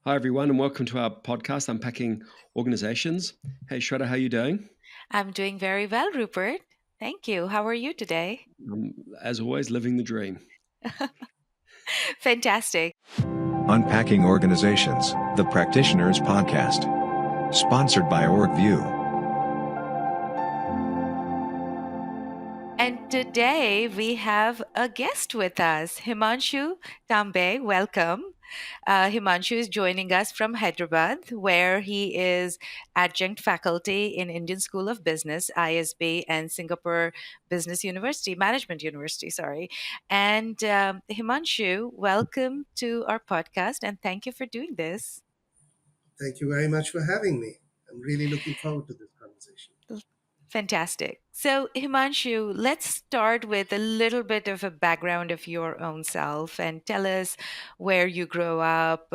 Hi, everyone, and welcome to our podcast, Unpacking Organizations. Hey, Shradha, how are you doing? I'm doing very well, Rupert. Thank you. How are you today? As always, living the dream. Fantastic. Unpacking Organizations, the Practitioners Podcast. Sponsored by Orgvue. And today we have a guest with us, Himanshu Tambe. Welcome. Himanshu is joining us from Hyderabad, where he is adjunct faculty in Indian School of Business, ISB, and Singapore Business University, Management University, sorry. And Himanshu, welcome to our podcast, and thank you for doing this. Thank you very much for having me. I'm really looking forward to this conversation. Fantastic. So, Himanshu, let's start with a little bit of a background of your own self and tell us where you grew up,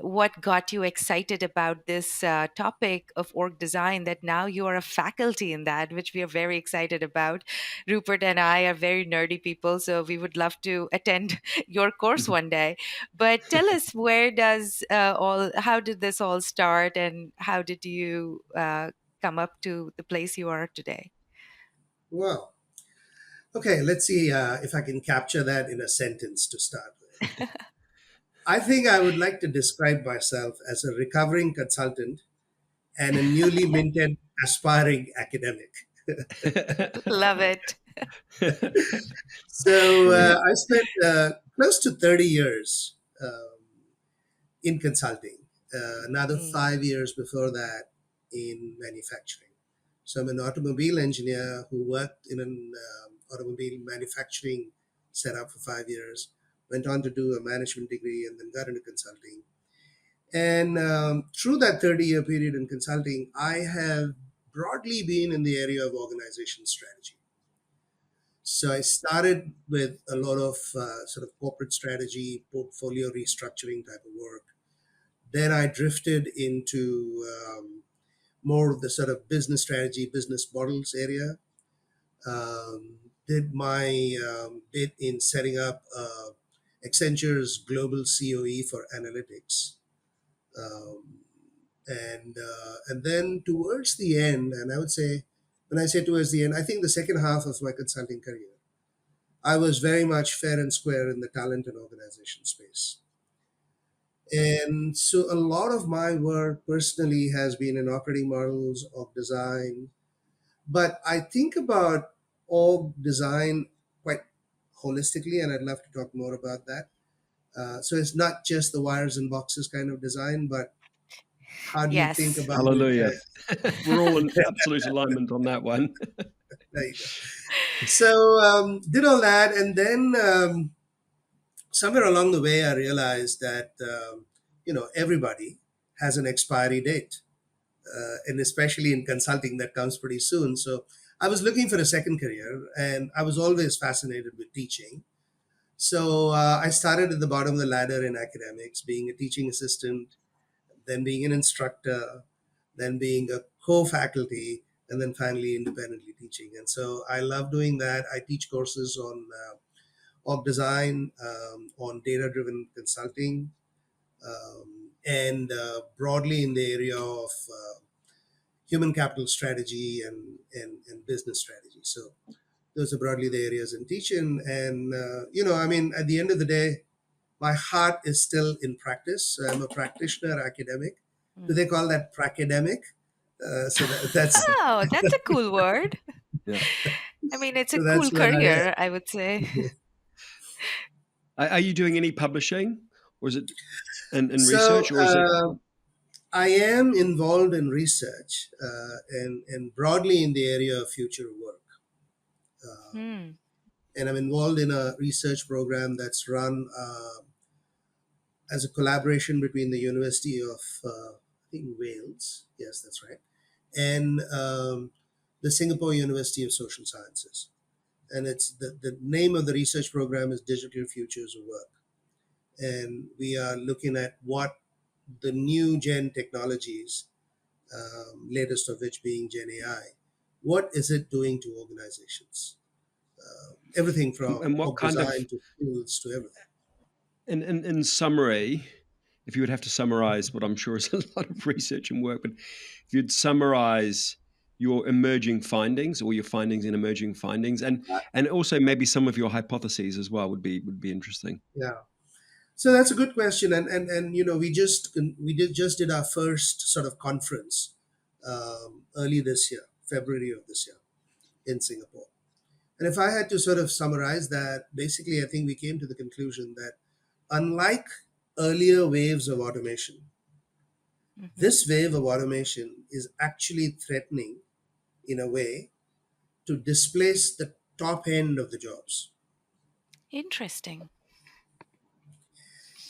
what got you excited about this topic of org design, that now you are a faculty in that, which we are very excited about. Rupert and I are very nerdy people, so we would love to attend your course one day. But tell us, how did this all start, and how did you come up to the place you are today? Well, okay, let's see if I can capture that in a sentence to start with. I think I would like to describe myself as a recovering consultant and a newly minted aspiring academic. Love it. So I spent close to 30 years in consulting, another Mm, 5 years before that in manufacturing. So I'm an automobile engineer who worked in an automobile manufacturing setup for 5 years, went on to do a management degree, and then got into consulting. And through that 30-year period in consulting, I have broadly been in the area of organization strategy. So I started with a lot of sort of corporate strategy, portfolio restructuring type of work. Then I drifted into more of the sort of business strategy, business models area. Did my bit in setting up Accenture's global COE for analytics. Um, and then towards the end, and I would say, when I say towards the end, I think the second half of my consulting career, I was very much fair and square in the talent and organization space. And so a lot of my work personally has been in operating models of design, but I think about org design quite holistically, and I'd love to talk more about that. So it's not just the wires and boxes kind of design, but how do you think yes. about it? Hallelujah. We're all in absolute alignment on that one. There you go. So did all that, and then somewhere along the way, I realized that everybody has an expiry date, and especially in consulting, that comes pretty soon. So I was looking for a second career, and I was always fascinated with teaching. So I started at the bottom of the ladder in academics, being a teaching assistant, then being an instructor, then being a co-faculty, and then finally independently teaching. And so I love doing that. I teach courses on org design, on data-driven consulting, and broadly in the area of human capital strategy and business strategy. So those are broadly the areas in teaching. And, I mean, at the end of the day, my heart is still in practice. So I'm a practitioner academic. Do Mm. they call that pracademic? That's Oh, that's a cool word. Yeah. I mean, it's a so cool that's where I am. career, I would say. Are you doing any publishing, or is it in So research, or is it? I am involved in research and broadly in the area of future work. Hmm. And I'm involved in a research program that's run as a collaboration between the University of, I think, Wales. Yes, that's right. And the Singapore University of Social Sciences. And it's the name of the research program is Digital Futures of Work. And we are looking at what the new gen technologies, latest of which being Gen AI, what is it doing to organizations? Everything from And what org kind of? design to tools to everything. In summary, if you would have to summarize what I'm sure is a lot of research and work, but if you'd summarize your emerging findings or your findings in emerging findings, and also maybe some of your hypotheses as well would be interesting. Yeah. So that's a good question, and we just did our first sort of conference early this year, February of this year, in Singapore. And if I had to sort of summarize that, basically, I think we came to the conclusion that unlike earlier waves of automation, Hmm. this wave of automation is actually threatening, in a way, to displace the top end of the jobs. Interesting.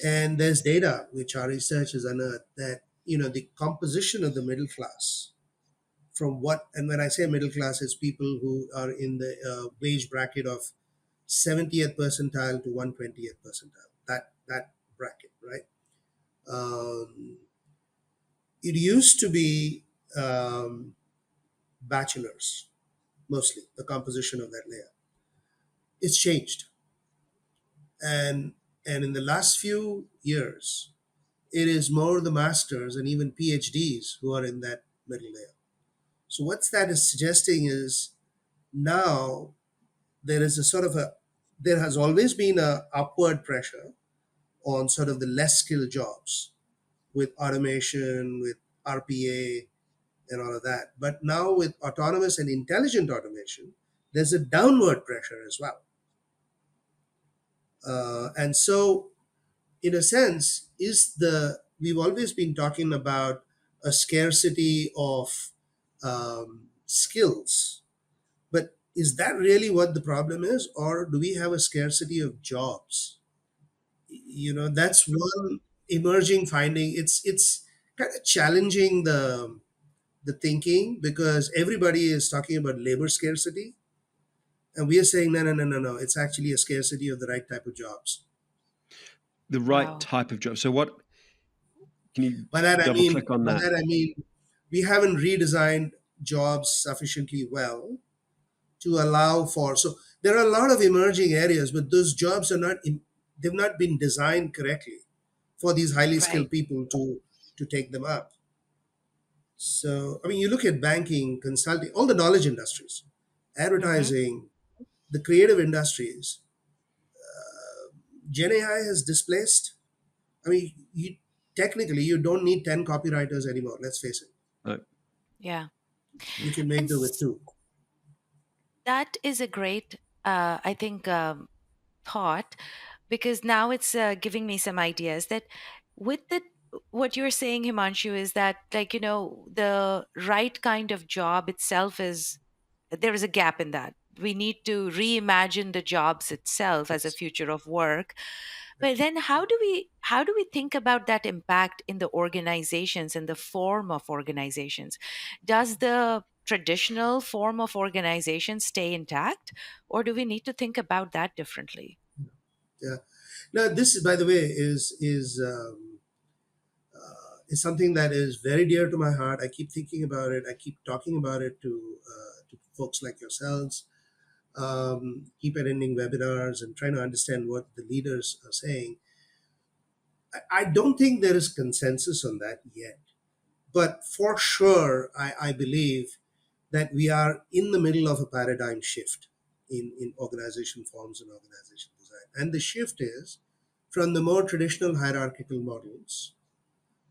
And there's data which our research has unearthed that the composition of the middle class, from what, and when I say middle class, it's people who are in the wage bracket of 70th percentile to 120th percentile. That bracket, right? Um, it used to be bachelors mostly, the composition of that layer. It's changed, and in the last few years, it is more the masters and even PhDs who are in that middle layer. So what that is suggesting is now there is a sort of a there has always been a upward pressure on sort of the less skilled jobs with automation, with RPA, and all of that. But now with autonomous and intelligent automation, there's a downward pressure as well. And so, in a sense, we've always been talking about a scarcity of skills, but is that really what the problem is, or do we have a scarcity of jobs? That's one emerging finding. It's kind of challenging the thinking, because everybody is talking about labor scarcity, and we are saying no, no, no, no, no, it's actually a scarcity of the right type of jobs. The right Wow. type of job. So what can you by that i double mean click on by that? that i mean we haven't redesigned jobs sufficiently well to allow for, so there are a lot of emerging areas, but those jobs they've not been designed correctly for these highly Right. skilled people to take them up. So, I mean, you look at banking, consulting, all the knowledge industries, Hmm. advertising, the creative industries. Gen AI has displaced. I mean, technically, you don't need 10 copywriters anymore. Let's face it. Uh, Yeah. You can And make do with two. that is a great, I think, thought, because now it's giving me some ideas that with the what you're saying, Himanshu, is that, like, the right kind of job itself is, there is a gap in that. We need to reimagine the jobs itself as a Yes. future of work. But then how do we think about that impact in the organizations and the form of organizations? Does the traditional form of organization stay intact, or do we need to think about that differently? Yeah. Now, this, by the way, is something that is very dear to my heart. I keep thinking about it. I keep talking about it to folks like yourselves. Keep attending webinars and trying to understand what the leaders are saying. I don't think there is consensus on that yet, but for sure, I believe that we are in the middle of a paradigm shift in organization forms and organization design. And the shift is from the more traditional hierarchical models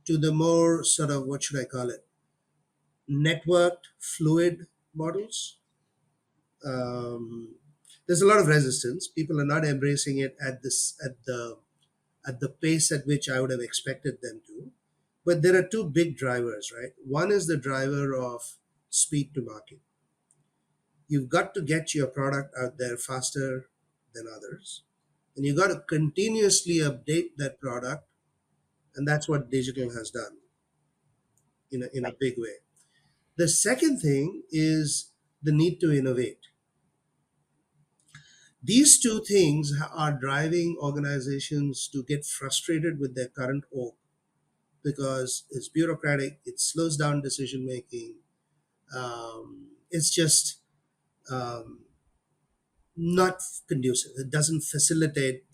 to the more sort of, what should I call it, networked, fluid models. Um, there's a lot of resistance. People are not embracing it at the pace at which I would have expected them to. But there are two big drivers, right? One is the driver of speed to market. You've got to get your product out there faster than others, and you've got to continuously update that product, and that's what digital has done in a big way. The second thing is the need to innovate. These two things are driving organizations to get frustrated with their current org, because it's bureaucratic, it slows down decision making, it's just um, not conducive. It doesn't facilitate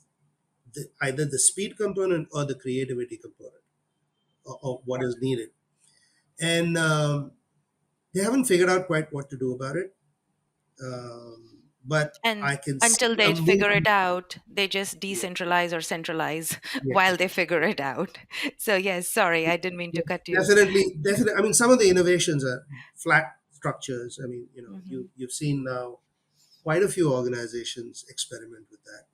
either the speed component or the creativity component. of what is needed. And they haven't figured out quite what to do about it. But And I can until see a they figure it movement. out, they just Yeah, decentralize or centralize yeah, while they figure it out. So, yes, sorry, I didn't mean to yeah. cut you. Definitely. I mean, some of the innovations are flat structures. I mean, Hmm. you've seen now quite a few organizations experiment with that.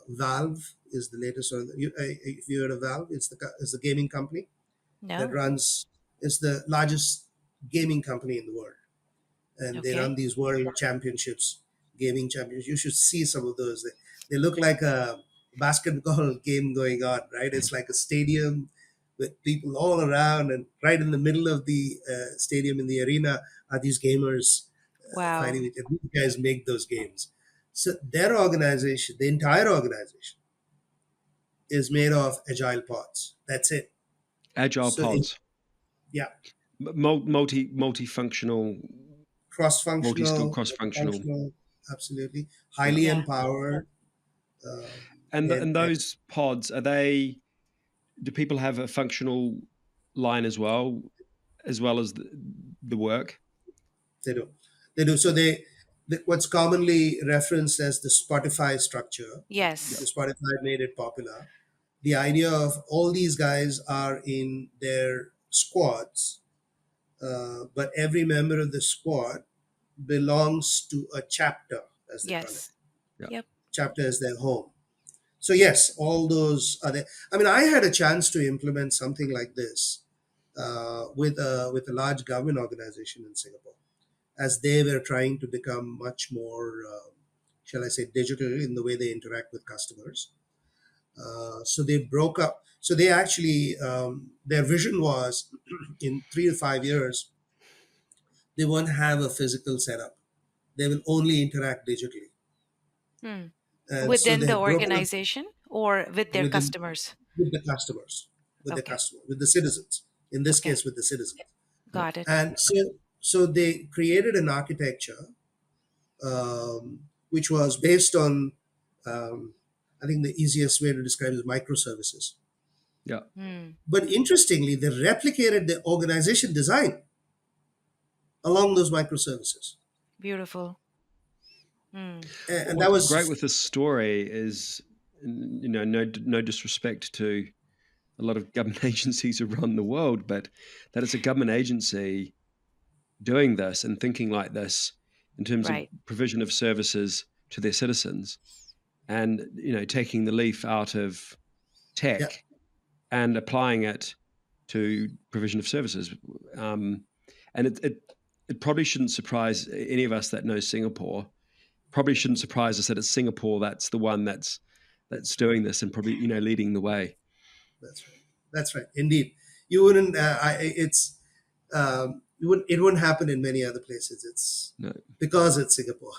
Valve is the latest one. If you heard of Valve, it's the gaming company that No. runs. It's the largest gaming company in the world, and they run Okay. these world championships, gaming championships. You should see some of those. They look like a basketball game going on, right? It's like a stadium with people all around, and right in the middle of the stadium in the arena are these gamers Wow. fighting each other. These guys make those games. So their organization, the entire organization, is made of agile pods. That's it. Agile So it, pods, yeah, multifunctional, multi-skill, cross-functional, cross-functional. functional, absolutely, Yeah. highly Yeah. empowered. Um, And and those pods, are they? Do people have a functional line as well as the work? they do, they do. So what's commonly referenced as the Spotify structure, Yeah. Yes. because Spotify made it popular. The idea of all these guys are in their squads, but every member of the squad belongs to a chapter, as they call it. Yes. Yeah. Yep. Chapter is their home. So yes, all those are there. I mean, I had a chance to implement something like this with a large government organization in Singapore, as they were trying to become much more, shall I say, digital in the way they interact with customers. So they broke up. So they actually, their vision was in 3 to 5 years, they won't have a physical setup. They will only interact digitally. Hmm. And so Within they the had broken up organization or with their within customers? with the customers, Okay. with the citizens. In this Okay. case, with the citizens. Yeah. Got it. And so they created an architecture which was based on, um, I think the easiest way to describe it is microservices. Yeah. Hmm. But interestingly, they replicated the organization design along those microservices. Beautiful. Hmm. And that What's great was, with this story is, no disrespect to a lot of government agencies around the world, but that it's a government agency doing this and thinking like this in terms of Right. provision of services to their citizens, and taking the leaf out of yeah, tech and applying it to provision of services. And it probably shouldn't surprise any of us that know Singapore. Probably shouldn't surprise us that it's Singapore that's the one that's doing this and probably leading the way. that's right. That's right. Indeed. You wouldn't, it wouldn't happen in many other places. It's No, because it's Singapore.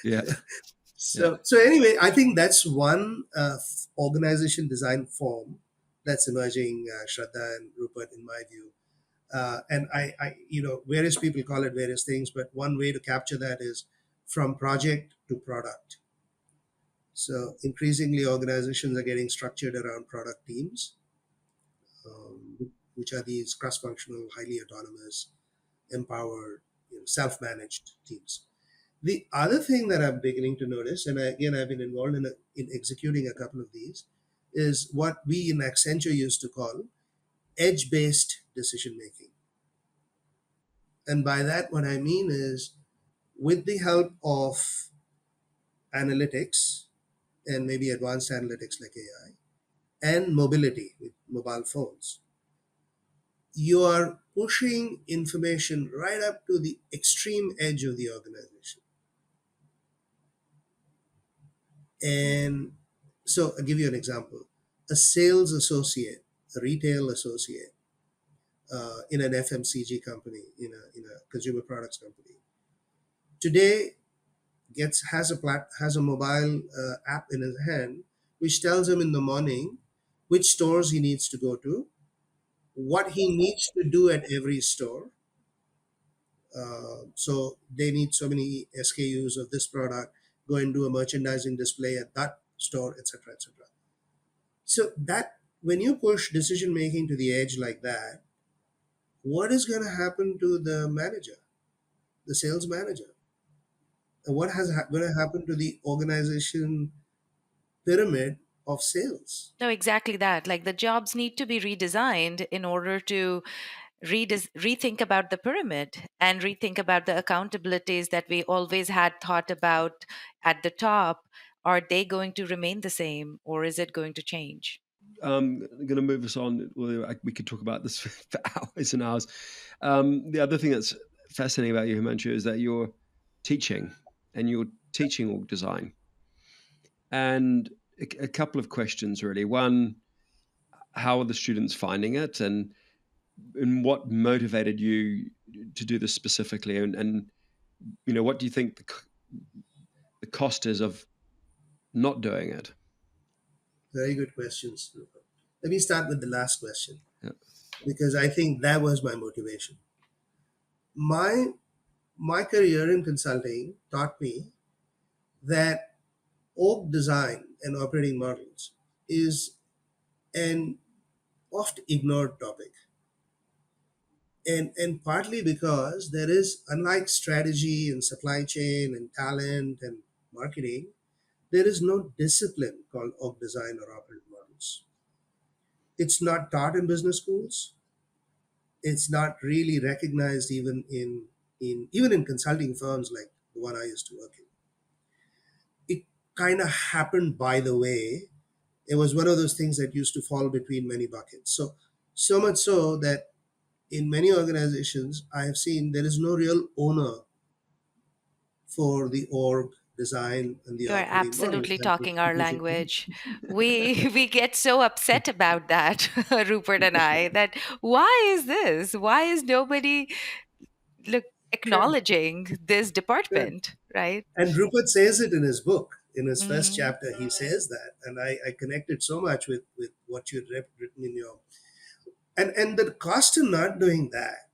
yeah, yeah, So anyway, I think that's one organization design form that's emerging, Shradha and Rupert, in my view. And various people call it various things, but one way to capture that is from project to product. So increasingly, organizations are getting structured around product teams, which are these cross-functional, highly autonomous, empowered, self-managed teams. The other thing that I'm beginning to notice, and again, I've been involved in executing a couple of these, is what we in Accenture used to call edge based decision making. And by that, what I mean is with the help of analytics and maybe advanced analytics like AI and mobility with mobile phones, you are pushing information right up to the extreme edge of the organization. And so I'll give you an example. A sales associate, a retail associate in an FMCG company, in a consumer products company, today has a mobile app in his hand, which tells him in the morning which stores he needs to go to, what he needs to do at every store. So they need so many SKUs of this product. Go and do a merchandising display at that store, etc., etc. So that when you push decision making to the edge like that, what is going to happen to the manager, the sales manager? And what going to happen to the organization pyramid of sales? No, exactly that. Like the jobs need to be redesigned in order to rethink about the pyramid and rethink about the accountabilities that we always had thought about at the top. Are they going to remain the same or is it going to change? I'm going to move us on. Well, we could talk about this for hours and hours. The other thing that's fascinating about you, Himanshu, is that you're teaching and you're teaching org design. And a couple of questions, really. One, how are the students finding it? And what motivated you to do this specifically? And what do you think the cost is of not doing it? Very good questions, Rupert. Let me start with the last question Yeah. because I think that was my motivation. My career in consulting taught me that org design and operating models is an oft ignored topic. And partly because there is, unlike strategy and supply chain and talent and marketing, there is no discipline called org design or operating models. It's not taught in business schools. It's not really recognized in even in consulting firms like the one I used to work in. It kind of happened by the way. It was one of those things that used to fall between many buckets. So much so that in many organizations I have seen there is no real owner for the org design and the You are operating models absolutely that we're talking our producing. language. We get so upset about that, Rupert and I, that why is this? Why is nobody look Correct. acknowledging this Correct. department, right? And Rupert says it in his book. In his first Hmm. chapter, he says that, and I connected so much with what you'd written in your and the cost of not doing that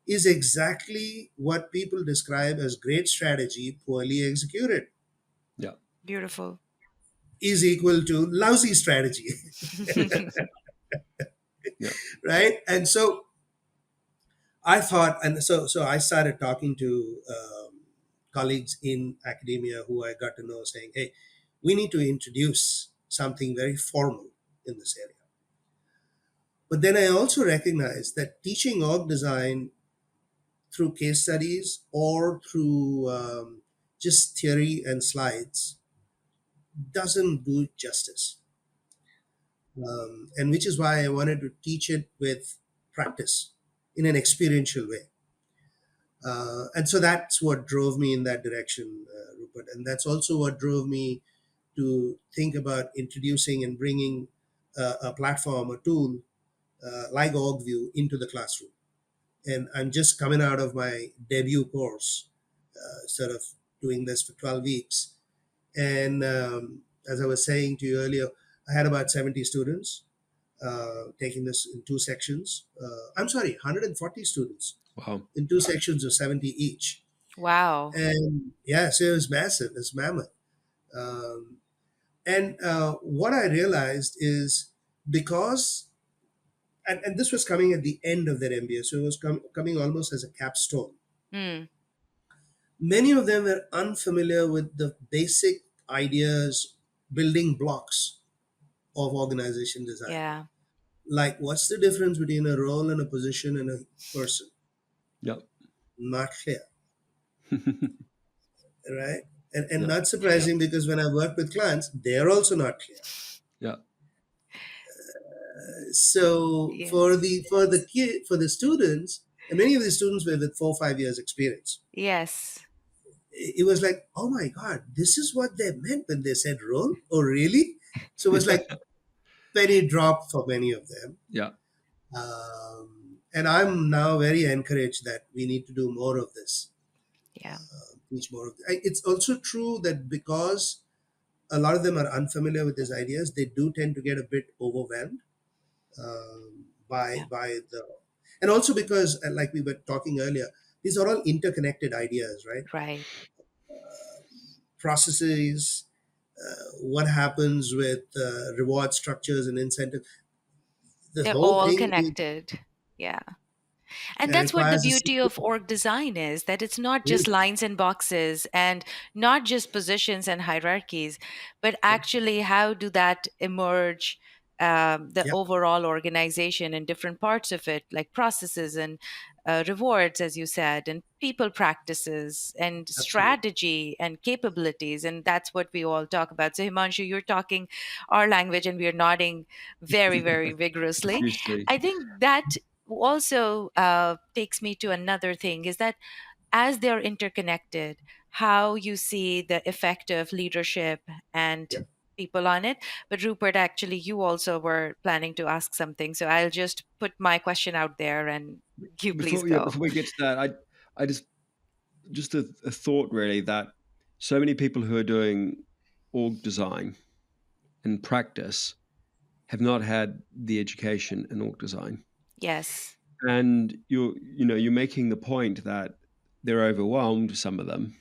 is exactly what people describe as great strategy poorly executed Yeah. Beautiful. is equal to lousy strategy. Yeah. Right? And so I thought, and so I started talking to colleagues in academia who I got to know, saying, "Hey, we need to introduce something very formal in this area." But then I also recognized that teaching org design through case studies or through just theory and slides doesn't do it justice. And which is why I wanted to teach it with practice in an experiential way. And so that's what drove me in that direction, Rupert. And that's also what drove me to think about introducing and bringing a platform, a tool like Orgvue into the classroom. And I'm just coming out of my debut course, sort of doing this for 12 weeks. And as I was saying to you earlier, I had about 70 students taking this in two sections. I'm sorry, 140 students Wow. in two sections of 70 each. Wow. And yeah, so it was massive, it's mammoth. Um, and what I realized is because, and this was coming at the end of their MBA, so it was coming almost as a capstone. Mm, Many of them were unfamiliar with the basic ideas, building blocks of organization design. yeah. Like, what's the difference between a role and a position and a person? Yeah. Not clear, right? And Yeah. not surprising because when I work with clients, they're also not clear. Yeah. So for Yes. the students, and many of the students were with 4 or 5 years experience. Yes. It was like, oh my god, this is what they meant when they said role. Oh really? So it was like penny drop for many of them. Yeah. And I'm now very encouraged that we need to do more of this, Yeah. teach more of. It's also true that because a lot of them are unfamiliar with these ideas, they do tend to get a bit overwhelmed Yeah. by the, and also because, like we were talking earlier, these are all interconnected ideas, right? Right. Processes, what happens with reward structures and incentives. the They're whole all thing connected. Yeah. And it that's what the requires a beauty sequence. of org design is, that it's not just Really? lines and boxes and not just positions and hierarchies, but Yeah, actually how do that emerge, the yeah, overall organization and different parts of it, like processes and rewards, as you said, and people practices and absolutely. strategy and capabilities. And that's what we all talk about. So, Himanshu, you're talking our language and we're nodding very, very vigorously. Obviously. I think that also takes me to another thing, is that as they're interconnected, how you see the effect of leadership and Yeah. people on it. But Rupert, actually, you also were planning to ask something. So I'll just put my question out there and you please Before go. we get to that, I just a thought really that so many people who are doing org design and practice have not had the education in org design. Yes. And you're making the point that they're overwhelmed, some of them.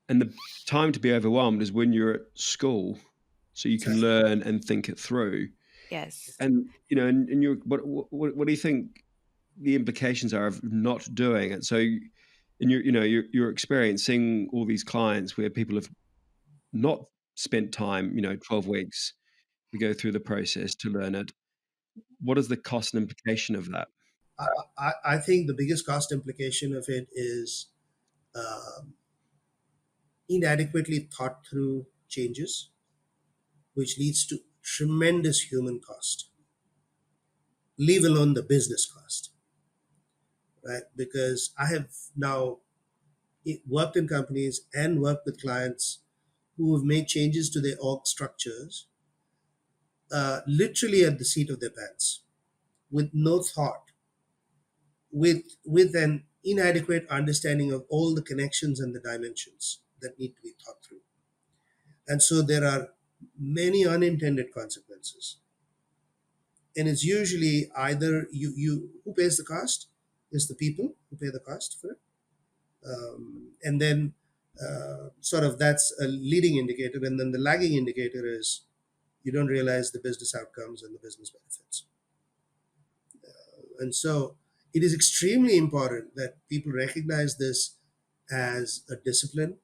And the time to be overwhelmed is when you're at school, so you can Exactly. learn and think it through. Yes. And and you what do you think the implications are of not doing it? So in your experience seeing all these clients where people have not spent time, 12 weeks to go through the process to learn it. What is the cost and implication of that? I think the biggest cost implication of it is um, inadequately thought through changes, which leads to tremendous human cost, leave alone the business cost, right? Because I have now worked in companies and worked with clients who have made changes to their org structures literally at the seat of their pants with no thought, with an inadequate understanding of all the connections and the dimensions that need to be thought through. And so there are many unintended consequences. And it's usually either you who pays the cost is the people who pay the cost for it. And then sort of that's a leading indicator. And then the lagging indicator is you don't realize the business outcomes and the business benefits. And so it is extremely important that people recognize this as a discipline,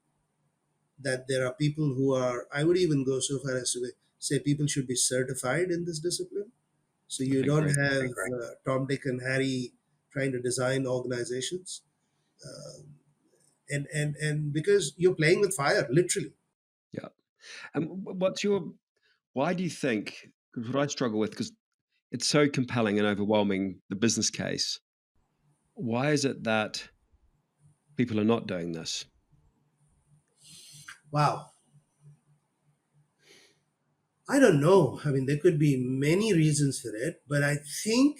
that there are people who are, I would even go so far as to say people should be certified in this discipline. So you I don't agree. have Tom, Dick, and Harry trying to design organizations. And because you're playing with fire, literally. Yeah. And why do you think, because what I struggle with, because it's so compelling and overwhelming, the business case, why is it that people are not doing this? Wow. I don't know. I mean, there could be many reasons for it, but I think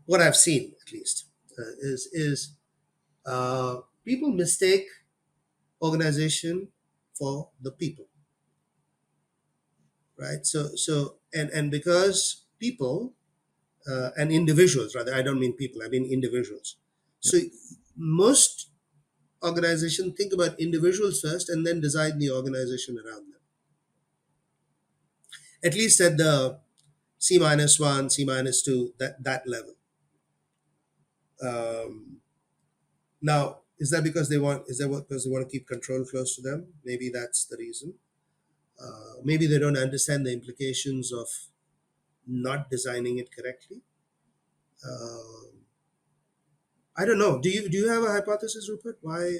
what I've seen, at least, is people mistake organization for the people, right? And because people and individuals, rather, I don't mean people, I mean individuals. Yep. So most organizations think about individuals first and then design the organization around them. At least at the C-1, C-2, that level. Um, Now, is that because they want? Is that what because they want to keep control close to them? Maybe that's the reason. Maybe they don't understand the implications of not designing it correctly. Um I don't know. Do you have a hypothesis, Rupert? Why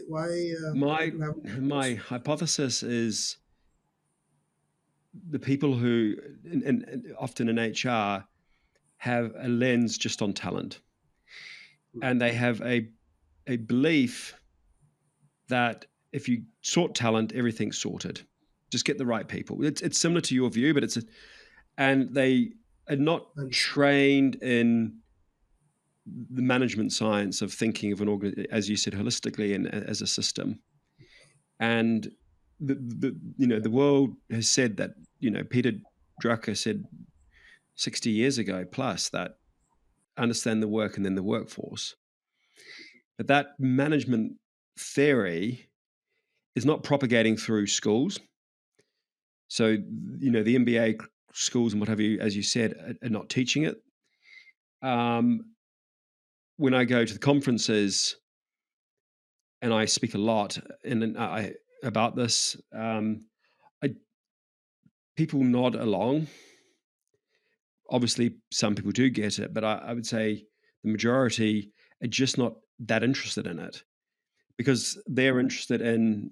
My people haven't done my this? hypothesis is the people who, and often in HR, have a lens just on talent, and they have a belief that if you sort talent, everything's sorted. Just get the right people. It's similar to your view, but and they are not Understood. trained in the management science of thinking of an organ, as you said, holistically and as a system. And the world has said that, Peter Drucker said 60 years ago plus that understand the work and then the workforce. But that management theory is not propagating through schools. So, the MBA schools and what have you, as you said, are not teaching it. When I go to the conferences and I speak a lot about this, I, people nod along. Obviously, some people do get it, but I would say the majority are just not that interested in it because they're interested in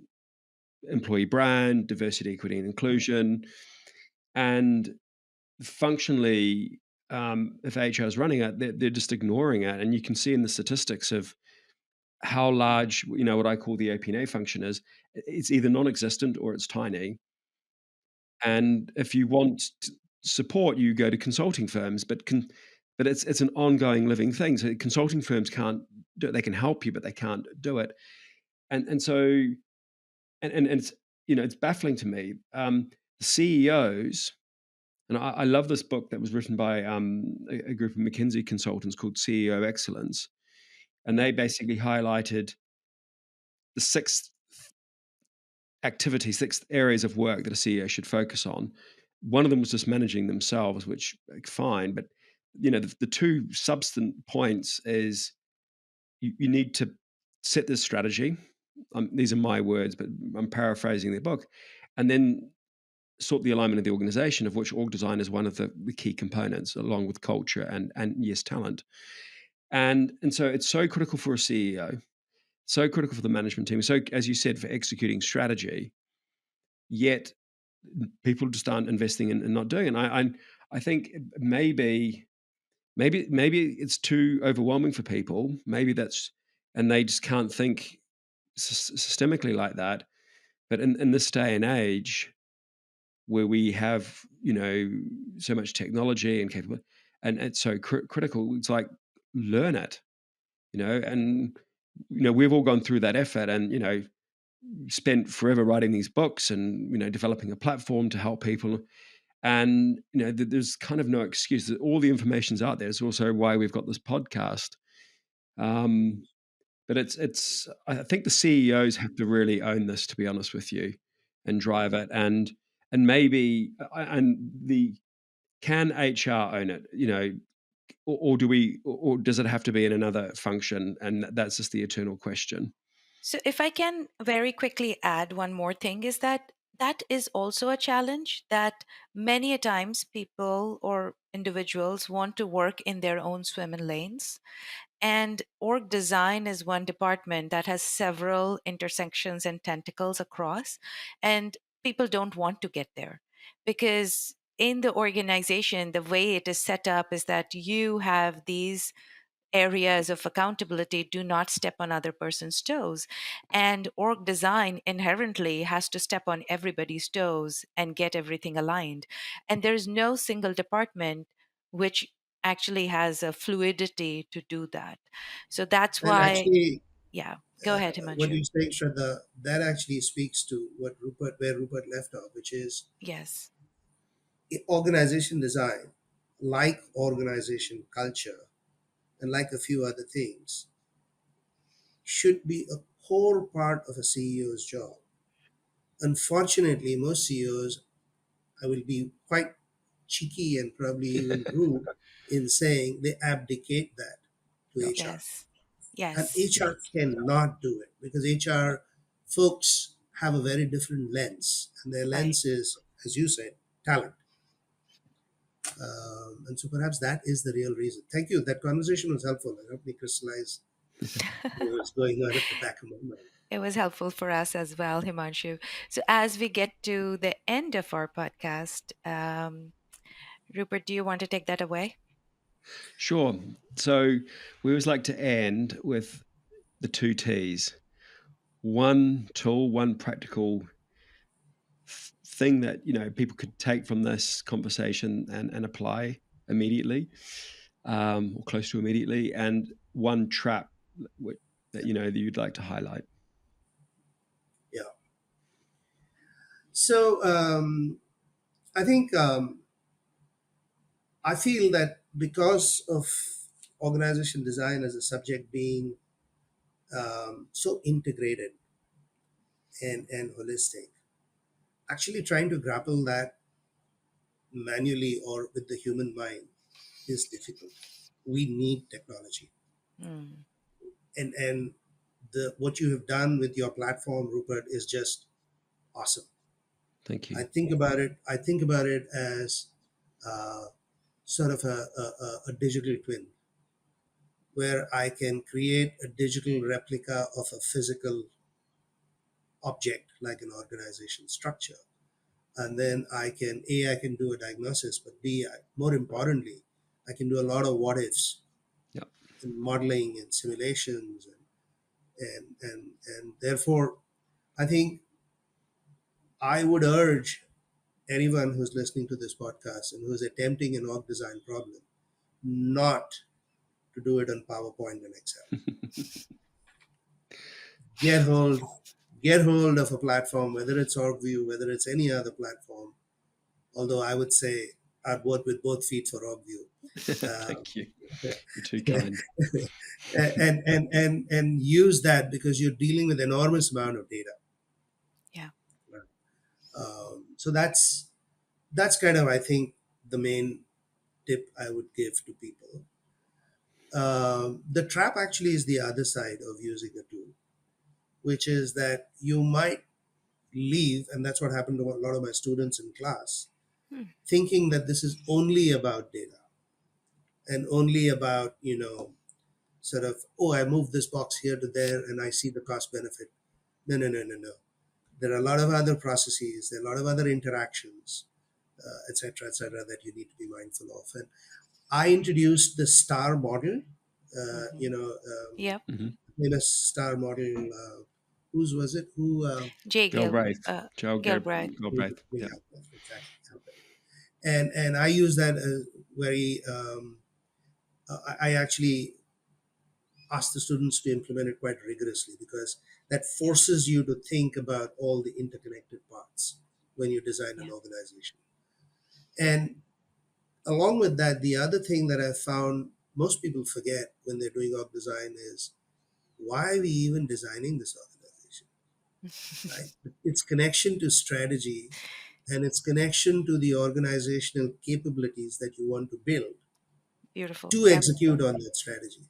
employee brand, diversity, equity, and inclusion. And functionally, if HR is running it, they're just ignoring it. And you can see in the statistics of how large, what I call the OP&A function is, it's either non-existent or it's tiny. And if you want support, you go to consulting firms, but it's an ongoing living thing. So consulting firms can't do it. They can help you, but they can't do it. And so and it's it's baffling to me. The CEOs, and I love this book that was written by a group of McKinsey consultants called CEO Excellence, and they basically highlighted the six areas of work that a CEO should focus on. One of them was just managing themselves, which fine, but the two substantive points is you need to set this strategy. These are my words, but I'm paraphrasing their book, and then sort the alignment of the organization, of which org design is one of the key components, along with culture and yes, talent. And so it's so critical for a CEO, so critical for the management team, so as you said, for executing strategy. Yet people just aren't investing in and not doing it. And I think maybe it's too overwhelming for people. Maybe and they just can't think systemically like that. But in this day and age, where we have so much technology and capability, and it's so critical, it's like learn it, and we've all gone through that effort, and spent forever writing these books and developing a platform to help people. And there's kind of no excuse. All the information's out there. It's also why we've got this podcast. But it's I think the CEOs have to really own this, to be honest with you, and drive it. And maybe and the can HR own it? Or do we? Or does it have to be in another function? And that's just the eternal question. So, if I can very quickly add one more thing, is that is also a challenge that many a times people or individuals want to work in their own swim and lanes. And org design is one department that has several intersections and tentacles across. And people don't want to get there because in the organization, the way it is set up is that you have these areas of accountability. Do not step on other person's toes, and org design inherently has to step on everybody's toes and get everything aligned, and there's no single department which actually has a fluidity to do that. So that's And why, actually, yeah, go ahead, what Himanshu. you say, Shradha, that actually speaks to where Rupert left off, which is Yes. organization design, like organization culture, and like a few other things, should be a core part of a CEO's job. Unfortunately, most CEOs, I will be quite cheeky and probably even rude in saying they abdicate that to HR. Yes. And Yes. HR cannot do it because HR folks have a very different lens, and their Right. lens is, as you said, talent. And so perhaps that is the real reason. Thank you. That conversation was helpful. It helped me crystallize what's going on at the back of my mind. It was helpful for us as well, Himanshu. So, as we get to the end of our podcast, Rupert, do you want to take that away? Sure. So we always like to end with the two T's. One tool, one practical thing that people could take from this conversation and apply immediately, or close to immediately, and one trap that that you'd like to highlight. Yeah. So I think I feel that because of organization design as a subject being so integrated and holistic, actually trying to grapple that manually or with the human mind is difficult. We need technology. Mm. And the what you have done with your platform, Rupert, is just awesome. Thank you. I think about it as uh, sort of a digital twin where I can create a digital replica of a physical object like an organization structure. And then I can do a diagnosis, but B, more importantly, I can do a lot of what ifs Yeah. and modeling and simulations and therefore I think I would urge anyone who's listening to this podcast and who's attempting an org design problem not to do it on PowerPoint and Excel. Get hold, get hold of a platform, whether it's Orgvue, whether it's any other platform. Although I would say I'd work with both feet for Orgvue. Thank you. You're too kind. And use that because you're dealing with enormous amount of data. Yeah. So that's kind of I think the main tip I would give to people. The trap actually is the other side of using a tool, which is that you might leave, and that's what happened to a lot of my students in class, Hmm. thinking that this is only about data and only about, sort of, oh, I moved this box here to there and I see the cost benefit. No, no, no, no, no. There are a lot of other processes, there are a lot of other interactions, et cetera, that you need to be mindful of. And I introduced the STAR model, Yep. famous STAR model. Whose was it? J. Galbraith. Joe Galbraith. Galbraith. Yeah. Exactly. And I use that very. I actually ask the students to implement it quite rigorously because that forces you to think about all the interconnected parts when you design an organization. And along with that, the other thing that I found most people forget when they're doing org design is why are we even designing this organization? Right? Its connection to strategy and its connection to the organizational capabilities that you want to build Beautiful. to execute on that strategy.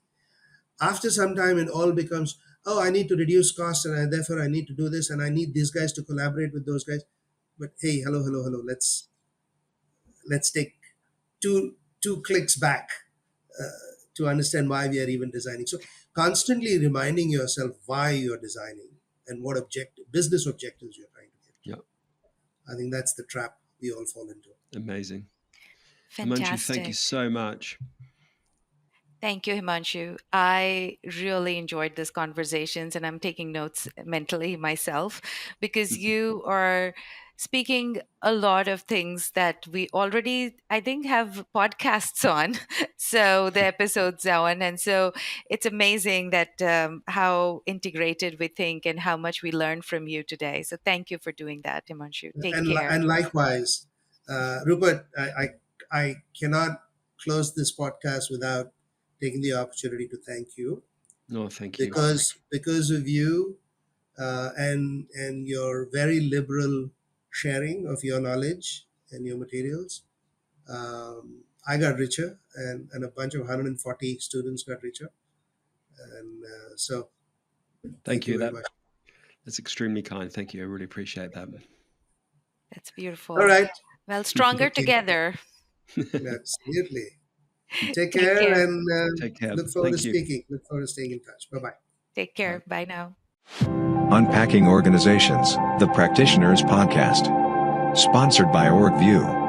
After some time, it all becomes, oh, I need to reduce costs therefore I need to do this and I need these guys to collaborate with those guys. But hey, hello, let's take two clicks back to understand why we are even designing. So constantly reminding yourself why you're designing and what business objectives you're trying to get. Yeah. I think that's the trap we all fall into. Amazing. Fantastic. Himanshu, thank you so much. Thank you, Himanshu. I really enjoyed this conversations and I'm taking notes mentally myself because you are speaking a lot of things that we already, I think, have podcasts on. So the episodes are on. And so it's amazing that how integrated we think and how much we learned from you today. So thank you for doing that, Himanshu. Take care. And likewise, Rupert, I cannot close this podcast without taking the opportunity to thank you. No, thank you. Because of you and your very liberal sharing of your knowledge and your materials, I got richer, and a bunch of 140 students got richer. And so thank you very much. That's extremely kind. Thank you. I really appreciate that. That's beautiful. All right. Well, stronger together. Absolutely. Take care. And take care. Look forward to speaking. Look forward to staying in touch. Bye-bye. Take care. Bye now. Unpacking Organizations, the Practitioners Podcast. Sponsored by Orgvue.